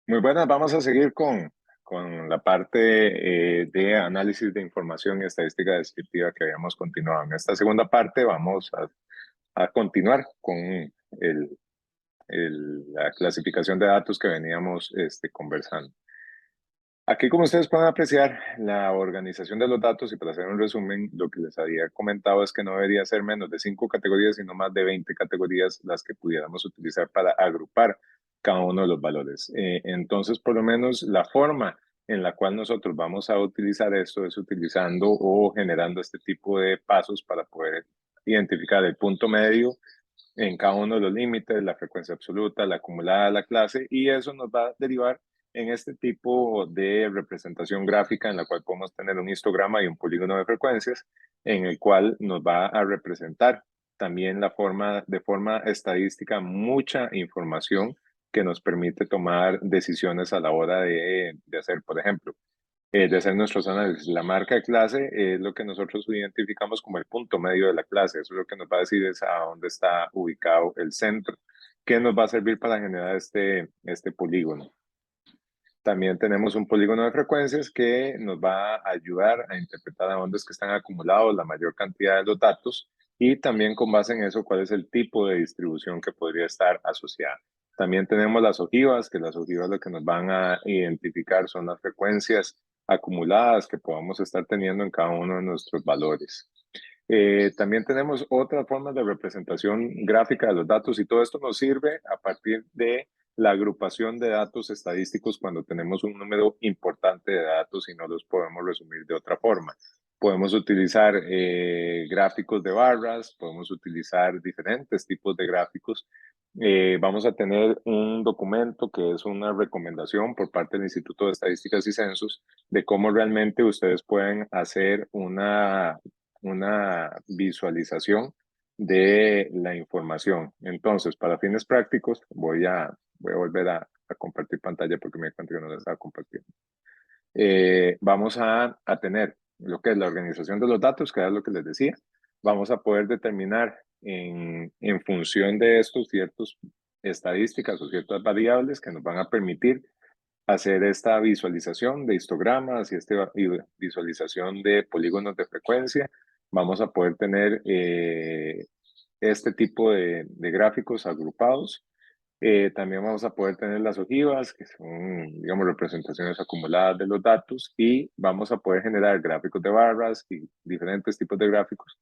Muy buenas, vamos a seguir con la parte de análisis de información y estadística descriptiva que habíamos continuado. En esta segunda parte vamos a continuar con la clasificación de datos que veníamos conversando. Aquí, como ustedes pueden apreciar, la organización de los datos, y para hacer un resumen, lo que les había comentado es que no debería ser menos de 5 categorías, sino más de 20 categorías las que pudiéramos utilizar para agrupar cada uno de los valores. Entonces, por lo menos, la forma en la cual nosotros vamos a utilizar esto es utilizando o generando este tipo de pasos para poder identificar el punto medio en cada uno de los límites, la frecuencia absoluta, la acumulada de la clase, y eso nos va a derivar en este tipo de representación gráfica en la cual podemos tener un histograma y un polígono de frecuencias, en el cual nos va a representar también de forma estadística mucha información que nos permite tomar decisiones a la hora de hacer, por ejemplo, de hacer nuestros análisis. La marca de clase es lo que nosotros identificamos como el punto medio de la clase. Eso es lo que nos va a decir es a dónde está ubicado el centro, que nos va a servir para generar este polígono. También tenemos un polígono de frecuencias que nos va a ayudar a interpretar a dónde es que están acumulados la mayor cantidad de los datos y también con base en eso cuál es el tipo de distribución que podría estar asociada. También tenemos las ojivas, que las ojivas lo que nos van a identificar son las frecuencias acumuladas que podamos estar teniendo en cada uno de nuestros valores. También tenemos otras formas de representación gráfica de los datos y todo esto nos sirve a partir de la agrupación de datos estadísticos cuando tenemos un número importante de datos y no los podemos resumir de otra forma. Podemos utilizar gráficos de barras, podemos utilizar diferentes tipos de gráficos. Vamos a tener un documento que es una recomendación por parte del Instituto de Estadísticas y Censos de cómo realmente ustedes pueden hacer una visualización de la información. Entonces, para fines prácticos, voy a volver a compartir pantalla porque me encuentro que no la estaba compartiendo. Vamos a tener lo que es la organización de los datos, que es lo que les decía. Vamos a poder determinar en función de estos ciertas estadísticas o ciertas variables que nos van a permitir hacer esta visualización de histogramas y esta visualización de polígonos de frecuencia. Vamos a poder tener este tipo de gráficos agrupados. También vamos a poder tener las ojivas, que son, digamos, representaciones acumuladas de los datos, y vamos a poder generar gráficos de barras y diferentes tipos de gráficos,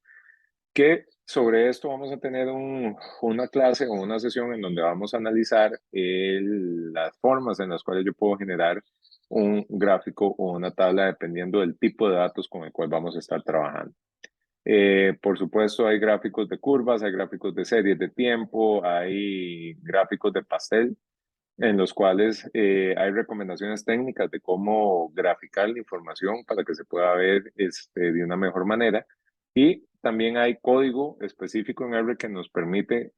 que sobre esto vamos a tener una clase o una sesión en donde vamos a analizar las formas en las cuales yo puedo generar un gráfico o una tabla dependiendo del tipo de datos con el cual vamos a estar trabajando. Por supuesto, hay gráficos de curvas, hay gráficos de series de tiempo, hay gráficos de pastel, en los cuales hay recomendaciones técnicas de cómo graficar la información para que se pueda ver de una mejor manera. Y también hay código específico en R que nos permite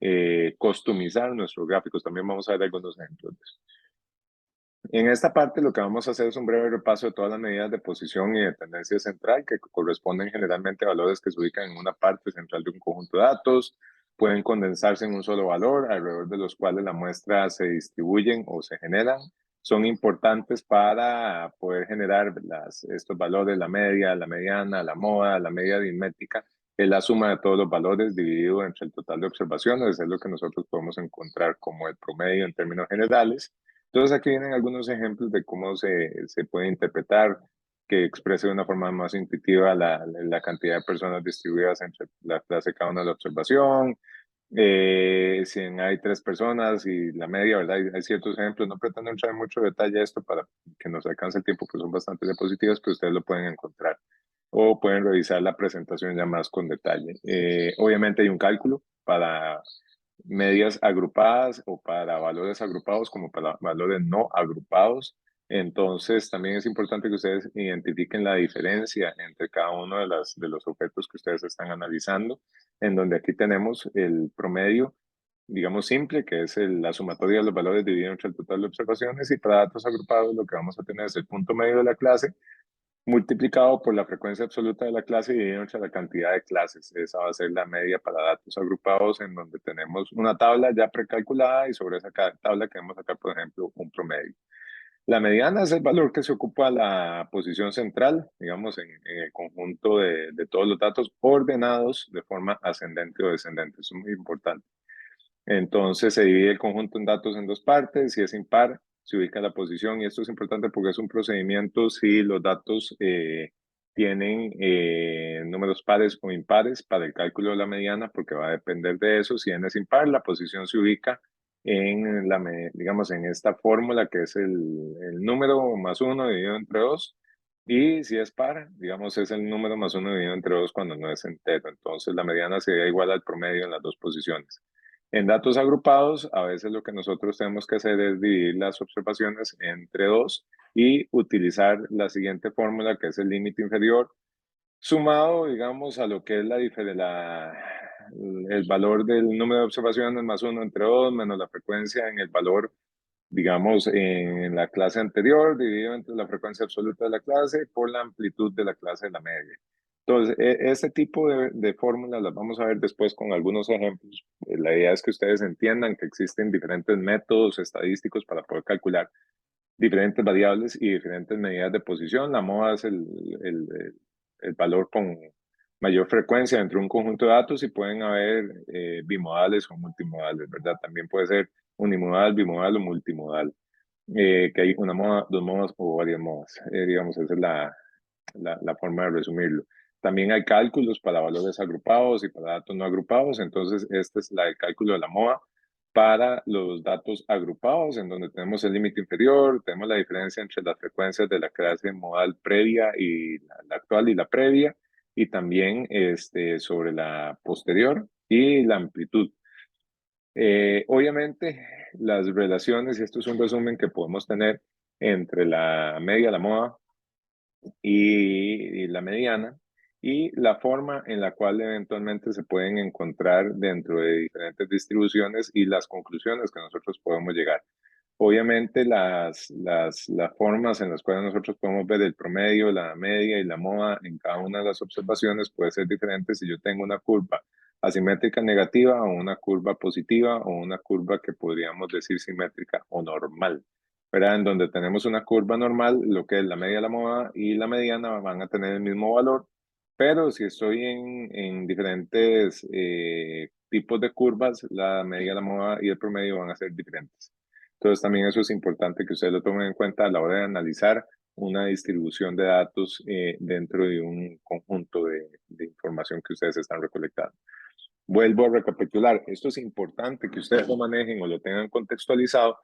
customizar nuestros gráficos. También vamos a ver algunos ejemplos de eso. En esta parte lo que vamos a hacer es un breve repaso de todas las medidas de posición y de tendencia central que corresponden generalmente a valores que se ubican en una parte central de un conjunto de datos. Pueden condensarse en un solo valor, alrededor de los cuales las muestras se distribuyen o se generan. Son importantes para poder generar estos valores, la media, la mediana, la moda, la media aritmética, es la suma de todos los valores dividido entre el total de observaciones, es lo que nosotros podemos encontrar como el promedio en términos generales. Entonces aquí vienen algunos ejemplos de cómo se puede interpretar, que exprese de una forma más intuitiva la cantidad de personas distribuidas entre la clase cada una de la observación. Si hay 3 personas y la media, ¿verdad? Hay ciertos ejemplos. No pretendo entrar en mucho detalle a esto para que nos alcance el tiempo, pues son bastante diapositivas que ustedes lo pueden encontrar o pueden revisar la presentación ya más con detalle. Obviamente hay un cálculo para medias agrupadas o para valores agrupados como para valores no agrupados. Entonces, también es importante que ustedes identifiquen la diferencia entre cada uno de los objetos que ustedes están analizando, en donde aquí tenemos el promedio, digamos, simple, que es la sumatoria de los valores dividido entre el total de observaciones, y para datos agrupados lo que vamos a tener es el punto medio de la clase multiplicado por la frecuencia absoluta de la clase y dividido entre la cantidad de clases. Esa va a ser la media para datos agrupados, en donde tenemos una tabla ya precalculada y sobre esa tabla queremos sacar, por ejemplo, un promedio. La mediana es el valor que se ocupa la posición central, digamos, en el conjunto de todos los datos ordenados de forma ascendente o descendente. Eso es muy importante. Entonces se divide el conjunto en datos en dos partes. Si es impar, se ubica la posición. Y esto es importante porque es un procedimiento si los datos tienen números pares o impares para el cálculo de la mediana, porque va a depender de eso. Si n es impar, la posición se ubica en digamos, en esta fórmula que es el número más uno dividido entre dos. Y si es par, digamos, es el número más uno dividido entre dos cuando no es entero. Entonces la mediana sería igual al promedio en las dos posiciones. En datos agrupados, a veces lo que nosotros tenemos que hacer es dividir las observaciones entre dos y utilizar la siguiente fórmula, que es el límite inferior, sumado, digamos, a lo que es el valor del número de observaciones más uno entre dos, menos la frecuencia en el valor, digamos, en la clase anterior, dividido entre la frecuencia absoluta de la clase por la amplitud de la clase de la media. Entonces, ese tipo de fórmulas las vamos a ver después con algunos ejemplos. La idea es que ustedes entiendan que existen diferentes métodos estadísticos para poder calcular diferentes variables y diferentes medidas de posición. La moda es el valor con mayor frecuencia dentro de un conjunto de datos y pueden haber bimodales o multimodales, ¿verdad? También puede ser unimodal, bimodal o multimodal, que hay una moda, dos modas o varias modas. Digamos, esa es la forma de resumirlo. También hay cálculos para valores agrupados y para datos no agrupados. Entonces, esta es el cálculo de la MOA para los datos agrupados, en donde tenemos el límite inferior, tenemos la diferencia entre las frecuencias de la clase modal previa y la actual y la previa, y también sobre la posterior y la amplitud. Obviamente, las relaciones, y esto es un resumen que podemos tener entre la media, la MOA y la mediana, y la forma en la cual eventualmente se pueden encontrar dentro de diferentes distribuciones y las conclusiones que nosotros podemos llegar. Obviamente las formas en las cuales nosotros podemos ver el promedio, la media y la moda en cada una de las observaciones puede ser diferente si yo tengo una curva asimétrica negativa o una curva positiva o una curva que podríamos decir simétrica o normal. ¿Verdad? En donde tenemos una curva normal, lo que es la media, la moda y la mediana van a tener el mismo valor, pero si estoy en diferentes tipos de curvas, la media, la moda y el promedio van a ser diferentes. Entonces también eso es importante que ustedes lo tomen en cuenta a la hora de analizar una distribución de datos dentro de un conjunto de información que ustedes están recolectando. Vuelvo a recapitular, esto es importante que ustedes lo manejen o lo tengan contextualizado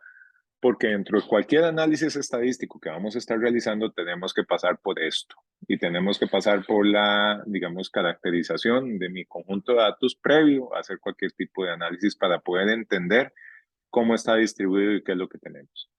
porque dentro de cualquier análisis estadístico que vamos a estar realizando tenemos que pasar por esto y tenemos que pasar por la, digamos, caracterización de mi conjunto de datos previo a hacer cualquier tipo de análisis para poder entender cómo está distribuido y qué es lo que tenemos.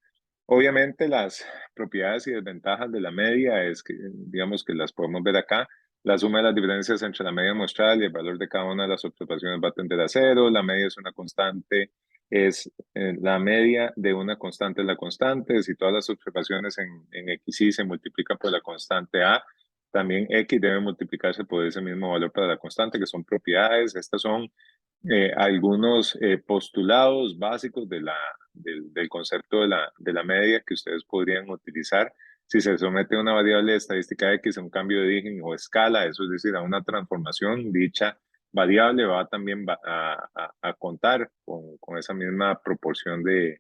Obviamente las propiedades y desventajas de la media es que, digamos que las podemos ver acá. La suma de las diferencias entre la media muestral y el valor de cada una de las observaciones va a tender a cero. La media es una constante, es la media de una constante es la constante. Si todas las observaciones en XY se multiplican por la constante A, también X debe multiplicarse por ese mismo valor para la constante, que son propiedades. Estas son algunos postulados básicos del concepto de la media que ustedes podrían utilizar si se somete a una variable estadística X a un cambio de origen o escala, eso es decir, a una transformación, dicha variable va también a contar con esa misma proporción de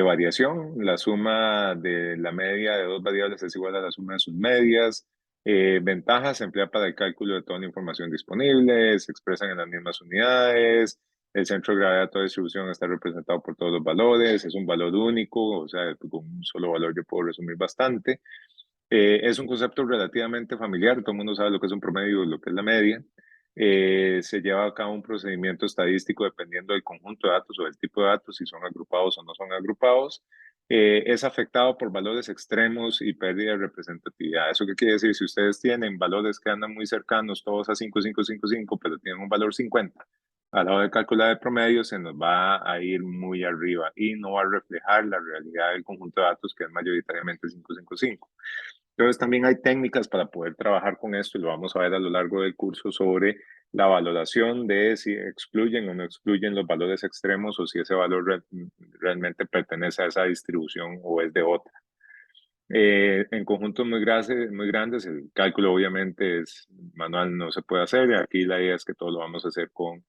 variación. La suma de la media de dos variables es igual a la suma de sus medias. Ventajas se emplea para el cálculo de toda la información disponible, se expresan en las mismas unidades, el centro de gravedad de toda distribución está representado por todos los valores, es un valor único, o sea, con un solo valor yo puedo resumir bastante. Es un concepto relativamente familiar, todo el mundo sabe lo que es un promedio, lo que es la media. Se lleva a cabo un procedimiento estadístico dependiendo del conjunto de datos o del tipo de datos, si son agrupados o no son agrupados. Es afectado por valores extremos y pérdida de representatividad. ¿Eso qué quiere decir? Si ustedes tienen valores que andan muy cercanos, todos a 5,555, pero tienen un valor 50, a la hora de calcular el promedio se nos va a ir muy arriba y no va a reflejar la realidad del conjunto de datos que es mayoritariamente 555. Entonces también hay técnicas para poder trabajar con esto y lo vamos a ver a lo largo del curso sobre la valoración de si excluyen o no excluyen los valores extremos o si ese valor realmente pertenece a esa distribución o es de otra. En conjuntos muy grandes, el cálculo obviamente es manual, no se puede hacer. Aquí la idea es que todo lo vamos a hacer con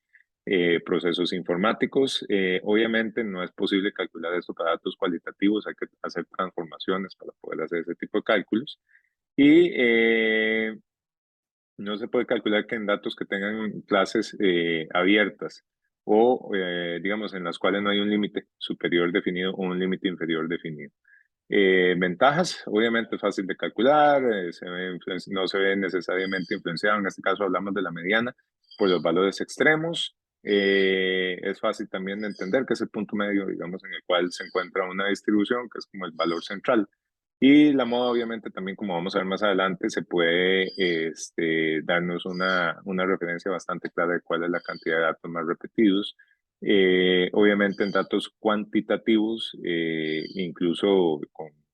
procesos informáticos. Obviamente no es posible calcular esto para datos cualitativos, hay que hacer transformaciones para poder hacer ese tipo de cálculos. Y no se puede calcular que en datos que tengan clases abiertas o, digamos, en las cuales no hay un límite superior definido o un límite inferior definido. Ventajas, obviamente es fácil de calcular, no se ve necesariamente influenciado, en este caso hablamos de la mediana, por los valores extremos. Es fácil también de entender que es el punto medio, digamos, en el cual se encuentra una distribución, que es como el valor central. Y la moda, obviamente, también, como vamos a ver más adelante, se puede darnos una referencia bastante clara de cuál es la cantidad de datos más repetidos. Obviamente en datos cuantitativos, incluso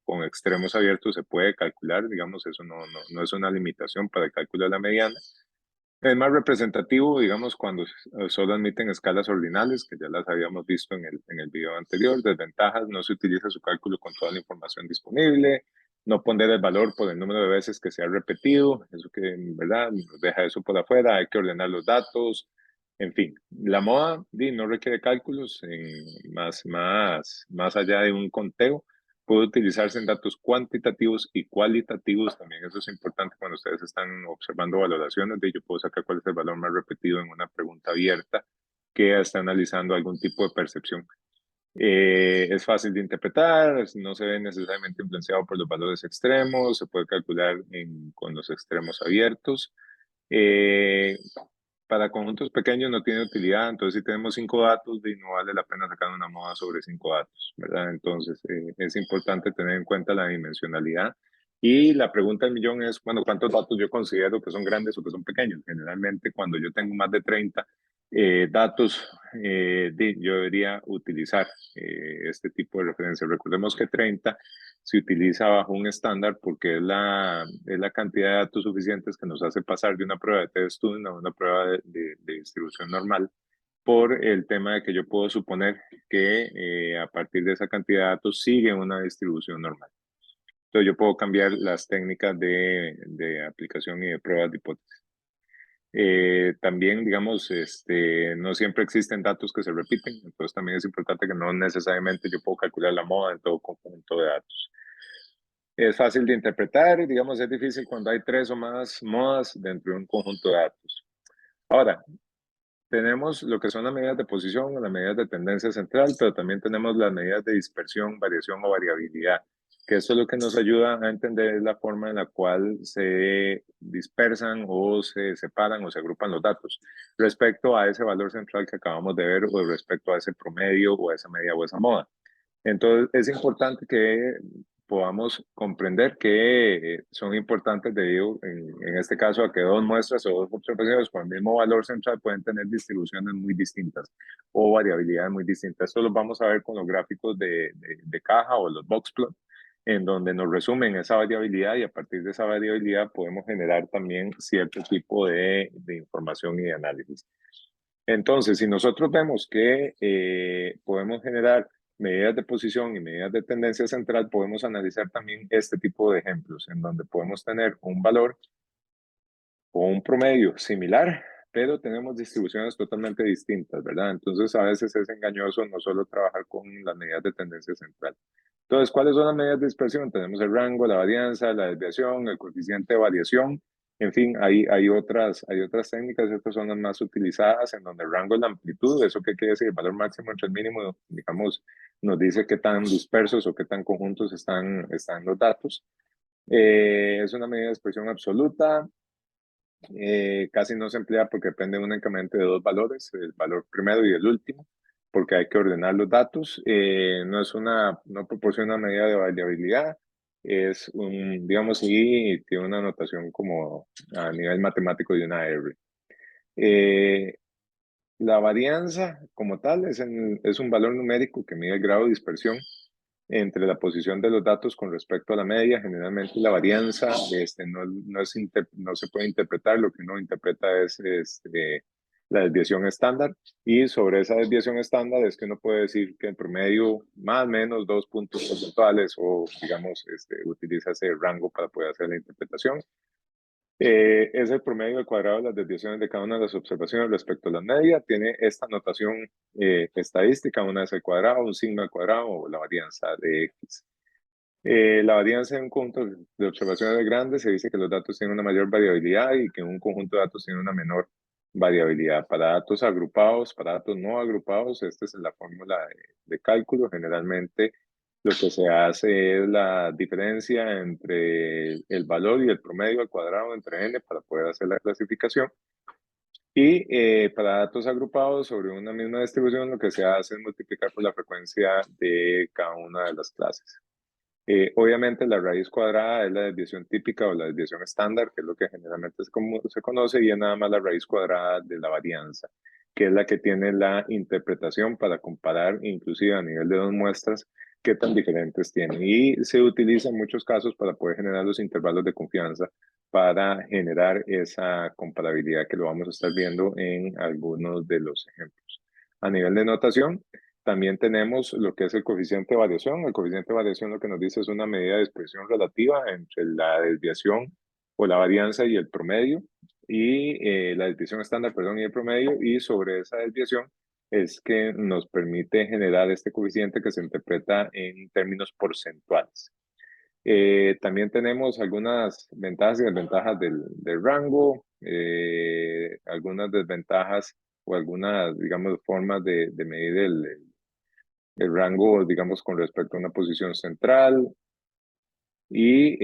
con extremos abiertos se puede calcular, digamos, eso no es una limitación para el cálculo de la mediana. Es más representativo, digamos, cuando solo admiten escalas ordinales, que ya las habíamos visto en el video anterior. Desventajas, no se utiliza su cálculo con toda la información disponible, no poner el valor por el número de veces que se ha repetido, eso que en verdad nos deja eso por afuera, hay que ordenar los datos, en fin. La moda no requiere cálculos más allá de un conteo. Puede utilizarse en datos cuantitativos y cualitativos. También eso es importante cuando ustedes están observando valoraciones. Yo puedo sacar cuál es el valor más repetido en una pregunta abierta que está analizando algún tipo de percepción. Es fácil de interpretar, no se ve necesariamente influenciado por los valores extremos, se puede calcular con los extremos abiertos. Eh, para conjuntos pequeños no tiene utilidad, entonces si tenemos 5 datos, no vale la pena sacar una moda sobre 5 datos, ¿verdad? Entonces es importante tener en cuenta la dimensionalidad. Y la pregunta del millón es, bueno, ¿cuántos datos yo considero que son grandes o que son pequeños? Generalmente cuando yo tengo más de 30 datos, yo debería utilizar este tipo de referencia. Recordemos que 30 se utiliza bajo un estándar porque es la cantidad de datos suficientes que nos hace pasar de una prueba de t-student a una prueba de distribución normal, por el tema de que yo puedo suponer que a partir de esa cantidad de datos sigue una distribución normal. Entonces yo puedo cambiar las técnicas de aplicación y de pruebas de hipótesis. También, digamos, no siempre existen datos que se repiten, entonces también es importante que no necesariamente yo puedo calcular la moda en todo conjunto de datos. Es fácil de interpretar, digamos, es difícil cuando hay 3 o más modas dentro de un conjunto de datos. Ahora, tenemos lo que son las medidas de posición o las medidas de tendencia central, pero también tenemos las medidas de dispersión, variación o variabilidad, que esto es lo que nos ayuda a entender la forma en la cual se dispersan o se separan o se agrupan los datos respecto a ese valor central que acabamos de ver o respecto a ese promedio o a esa media o esa moda. Entonces, es importante que podamos comprender que son importantes debido, en este caso, a que 2 muestras o 2 observaciones con el mismo valor central pueden tener distribuciones muy distintas o variabilidades muy distintas. Esto lo vamos a ver con los gráficos de caja o los box plot, en donde nos resumen esa variabilidad y a partir de esa variabilidad podemos generar también cierto tipo de información y de análisis. Entonces, si nosotros vemos que podemos generar medidas de posición y medidas de tendencia central, podemos analizar también este tipo de ejemplos, en donde podemos tener un valor o un promedio similar, pero tenemos distribuciones totalmente distintas, ¿verdad? Entonces, a veces es engañoso no solo trabajar con las medidas de tendencia central. Entonces, ¿cuáles son las medidas de dispersión? Tenemos el rango, la varianza, la desviación, el coeficiente de variación. En fin, hay otras técnicas, estas son las más utilizadas, en donde el rango es la amplitud, eso que quiere decir el valor máximo entre el mínimo, digamos, nos dice qué tan dispersos o qué tan conjuntos están los datos. Es una medida de dispersión absoluta, casi no se emplea porque depende únicamente de 2 valores, el valor primero y el último, porque hay que ordenar los datos. No proporciona una medida de variabilidad, es digamos, y tiene una notación como a nivel matemático de una R. La varianza como tal es un valor numérico que mide el grado de dispersión entre la posición de los datos con respecto a la media. Generalmente la varianza no se puede interpretar, lo que uno interpreta es la desviación estándar, y sobre esa desviación estándar es que uno puede decir que el promedio más o menos 2 puntos porcentuales o digamos utiliza ese rango para poder hacer la interpretación. Es el promedio al cuadrado de las desviaciones de cada una de las observaciones respecto a la media. Tiene esta notación estadística, una es el cuadrado, un sigma al cuadrado o la varianza de X. La varianza en un conjunto de observaciones grandes se dice que los datos tienen una mayor variabilidad y que un conjunto de datos tiene una menor variabilidad. Para datos agrupados, para datos no agrupados, esta es la fórmula de cálculo. Generalmente lo que se hace es la diferencia entre el valor y el promedio al cuadrado entre n para poder hacer la clasificación. Y para datos agrupados sobre una misma distribución, lo que se hace es multiplicar por la frecuencia de cada una de las clases. Obviamente la raíz cuadrada es la desviación típica o la desviación estándar, que es lo que generalmente se conoce, y es nada más la raíz cuadrada de la varianza, que es la que tiene la interpretación para comparar, inclusive a nivel de dos muestras, qué tan diferentes tienen. Y se utiliza en muchos casos para poder generar los intervalos de confianza para generar esa comparabilidad que lo vamos a estar viendo en algunos de los ejemplos. A nivel de notación, también tenemos lo que es el coeficiente de variación. El coeficiente de variación lo que nos dice es una medida de expresión relativa entre la desviación o la varianza y el promedio, y la desviación estándar, perdón, y el promedio, y sobre esa desviación es que nos permite generar este coeficiente que se interpreta en términos porcentuales. También tenemos algunas ventajas y desventajas del rango, algunas desventajas o algunas, digamos, formas de medir el rango, digamos, con respecto a una posición central, y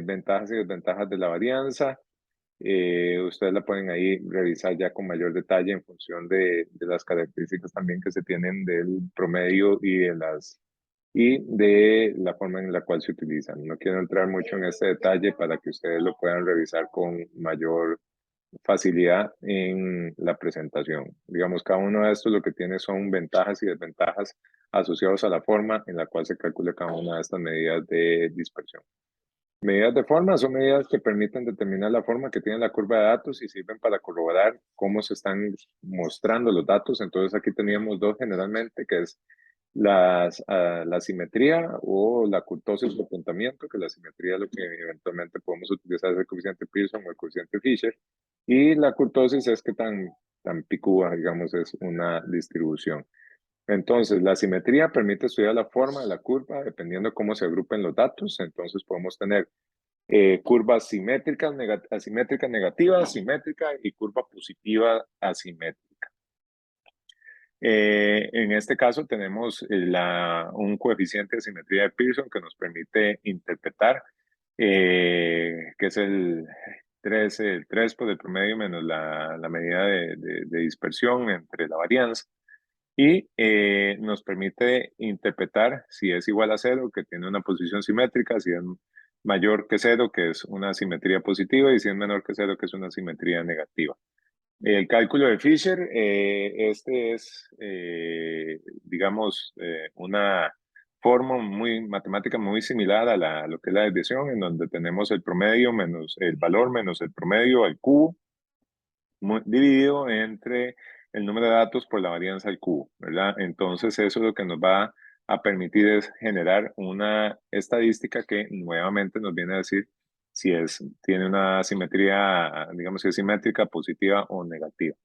ventajas y desventajas de la varianza. Ustedes la pueden ahí revisar ya con mayor detalle en función de las características también que se tienen del promedio y de la forma en la cual se utilizan. No quiero entrar mucho en este detalle para que ustedes lo puedan revisar con mayor facilidad en la presentación. Digamos, cada uno de estos lo que tiene son ventajas y desventajas asociados a la forma en la cual se calcula cada una de estas medidas de dispersión. Medidas de forma son medidas que permiten determinar la forma que tiene la curva de datos y sirven para corroborar cómo se están mostrando los datos. Entonces aquí teníamos dos generalmente, que es la simetría o la kurtosis de apuntamiento, que la simetría es lo que eventualmente podemos utilizar, es el coeficiente Pearson o el coeficiente Fisher, y la kurtosis es que tan picúa, digamos, es una distribución. Entonces, la simetría permite estudiar la forma de la curva dependiendo de cómo se agrupen los datos. Entonces, podemos tener curvas simétricas, asimétricas negativas, simétrica, y curva positiva asimétrica. En este caso tenemos un coeficiente de simetría de Pearson que nos permite interpretar, que es el 3 por el promedio menos la medida de dispersión entre la varianza, y nos permite interpretar si es igual a 0, que tiene una posición simétrica, si es mayor que 0, que es una simetría positiva, y si es menor que 0, que es una simetría negativa. El cálculo de Fisher, este es, digamos, una forma matemática muy similar a lo que es la desviación, en donde tenemos el promedio menos el valor menos el promedio al cubo, dividido entre el número de datos por la varianza al cubo, ¿verdad? Entonces eso lo que nos va a permitir es generar una estadística que nuevamente nos viene a decir si tiene una simetría, digamos, si es simétrica, positiva o negativa.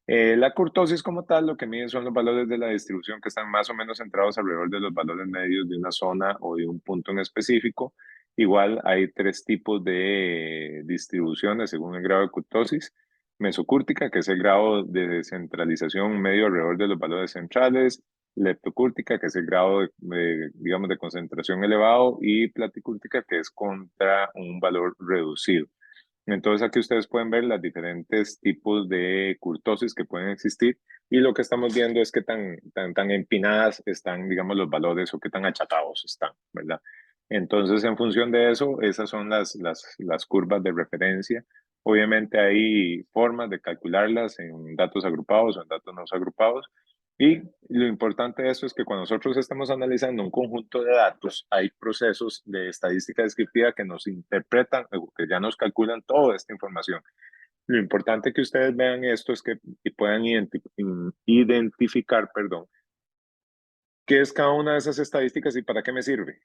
La kurtosis como tal lo que mide son los valores de la distribución que están más o menos centrados alrededor de los valores medios de una zona o de un punto en específico. Igual hay tres tipos de distribuciones según el grado de kurtosis. Mesocúrtica, que es el grado de descentralización medio alrededor de los valores centrales. Leptocúrtica, que es el grado digamos, de concentración elevado. Y platicúrtica, que es contra un valor reducido. Entonces aquí ustedes pueden ver los diferentes tipos de kurtosis que pueden existir, y lo que estamos viendo es qué tan empinadas están, digamos, los valores, o qué tan achatados están, ¿verdad? Entonces, en función de eso, esas son las curvas de referencia. Obviamente hay formas de calcularlas en datos agrupados o en datos no agrupados. Y lo importante de eso es que cuando nosotros estamos analizando un conjunto de datos, hay procesos de estadística descriptiva que nos interpretan, o que ya nos calculan toda esta información. Lo importante que ustedes vean esto es que y puedan identificar, perdón, qué es cada una de esas estadísticas y para qué me sirve,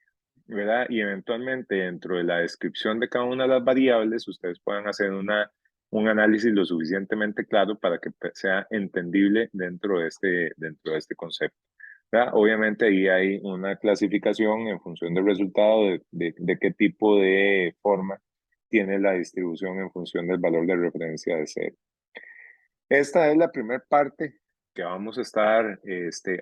¿verdad? Y eventualmente dentro de la descripción de cada una de las variables, ustedes puedan hacer un análisis lo suficientemente claro para que sea entendible dentro de este concepto, ¿verdad? Obviamente ahí hay una clasificación en función del resultado de qué tipo de forma tiene la distribución en función del valor de referencia de C. Esta es la primera parte que vamos a estar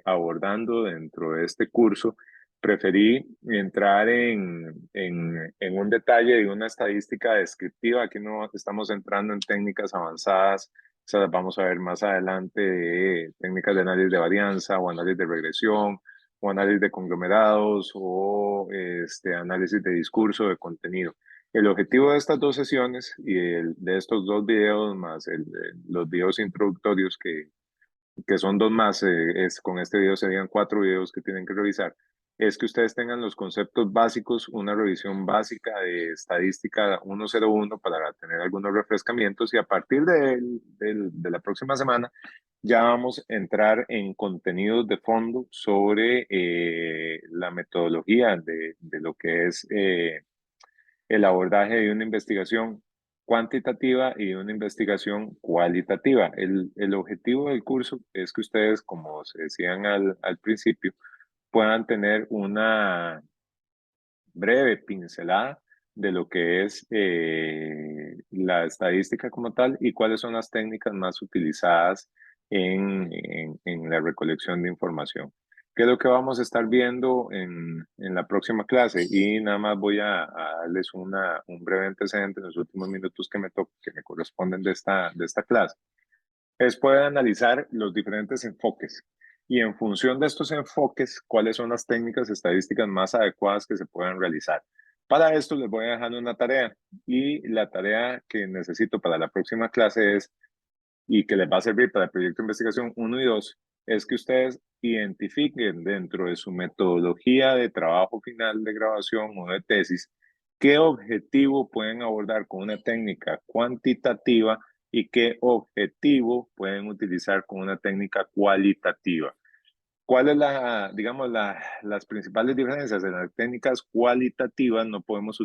abordando dentro de este curso. Preferí entrar en un detalle de una estadística descriptiva. Aquí no estamos entrando en técnicas avanzadas. O sea, las vamos a ver más adelante de técnicas de análisis de varianza o análisis de regresión o análisis de conglomerados o análisis de discurso, de contenido. El objetivo de estas dos sesiones y de estos dos videos más los videos introductorios que son dos más, con este video serían 4 videos que tienen que revisar, es que ustedes tengan los conceptos básicos, una revisión básica de estadística 101 para tener algunos refrescamientos y a partir de la próxima semana ya vamos a entrar en contenidos de fondo sobre la metodología de lo que es el abordaje de una investigación cuantitativa y una investigación cualitativa. El objetivo del curso es que ustedes, como se decían al principio, puedan tener una breve pincelada de lo que es la estadística como tal y cuáles son las técnicas más utilizadas en la recolección de información. ¿Qué es lo que vamos a estar viendo en la próxima clase? Y nada más voy a darles un breve antecedente en los últimos minutos que me corresponden de esta clase. Es poder analizar los diferentes enfoques y en función de estos enfoques, cuáles son las técnicas estadísticas más adecuadas que se puedan realizar. Para esto les voy a dejar una tarea y la tarea que necesito para la próxima clase es, y que les va a servir para el proyecto de investigación 1 y 2, es que ustedes identifiquen dentro de su metodología de trabajo final de grabación o de tesis qué objetivo pueden abordar con una técnica cuantitativa y qué objetivo pueden utilizar con una técnica cualitativa. ¿Cuál es digamos, las principales diferencias? En las técnicas cualitativas no podemos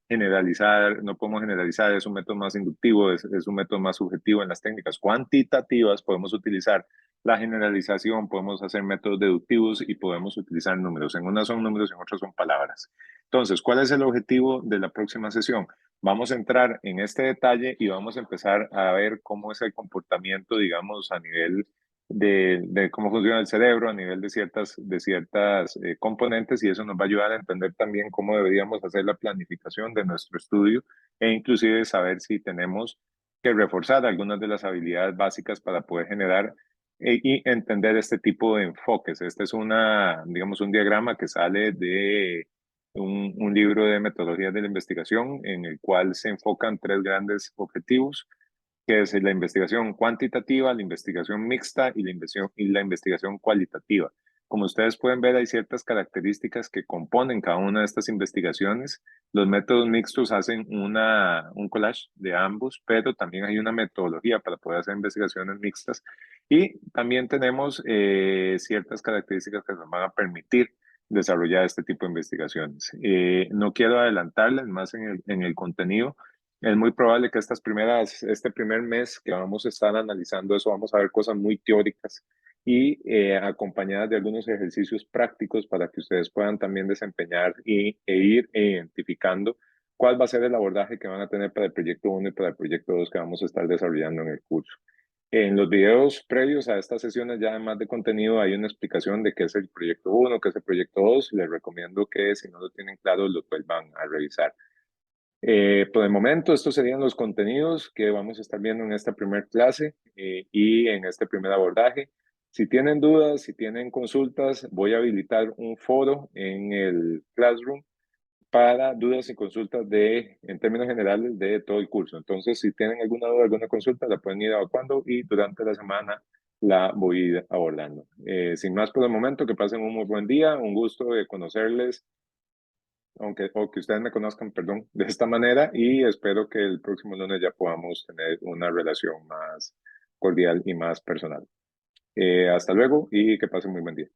generalizar, no podemos generalizar, es un método más inductivo, es un método más subjetivo. En las técnicas cuantitativas podemos utilizar la generalización, podemos hacer métodos deductivos y podemos utilizar números. En unas son números, en otras son palabras. Entonces, ¿cuál es el objetivo de la próxima sesión? Vamos a entrar en este detalle y vamos a empezar a ver cómo es el comportamiento, digamos, a nivel de cómo funciona el cerebro a nivel de ciertas componentes y eso nos va a ayudar a entender también cómo deberíamos hacer la planificación de nuestro estudio e inclusive saber si tenemos que reforzar algunas de las habilidades básicas para poder generar y entender este tipo de enfoques. Este es digamos, un diagrama que sale de un libro de metodologías de la investigación en el cual se enfocan 3 grandes objetivos que es la investigación cuantitativa, la investigación mixta y la investigación cualitativa. Como ustedes pueden ver, hay ciertas características que componen cada una de estas investigaciones. Los métodos mixtos hacen un collage de ambos, pero también hay una metodología para poder hacer investigaciones mixtas. Y también tenemos ciertas características que nos van a permitir desarrollar este tipo de investigaciones. No quiero adelantarles más en el contenido, es muy probable que este primer mes que vamos a estar analizando eso, vamos a ver cosas muy teóricas y acompañadas de algunos ejercicios prácticos para que ustedes puedan también desempeñar e ir identificando cuál va a ser el abordaje que van a tener para el proyecto 1 y para el proyecto 2 que vamos a estar desarrollando en el curso. En los videos previos a estas sesiones, ya además de contenido, hay una explicación de qué es el proyecto 1, qué es el proyecto 2. Les recomiendo que si no lo tienen claro, lo vuelvan a revisar. Por el momento, estos serían los contenidos que vamos a estar viendo en esta primera clase y en este primer abordaje. Si tienen dudas, si tienen consultas, voy a habilitar un foro en el Classroom para dudas y consultas en términos generales de todo el curso. Entonces, si tienen alguna duda, alguna consulta, la pueden ir evacuando y durante la semana la voy a ir abordando. Sin más por el momento, que pasen un muy buen día, un gusto de conocerles aunque, o que ustedes me conozcan, perdón, de esta manera y espero que el próximo lunes ya podamos tener una relación más cordial y más personal. Hasta luego y que pasen muy buen día.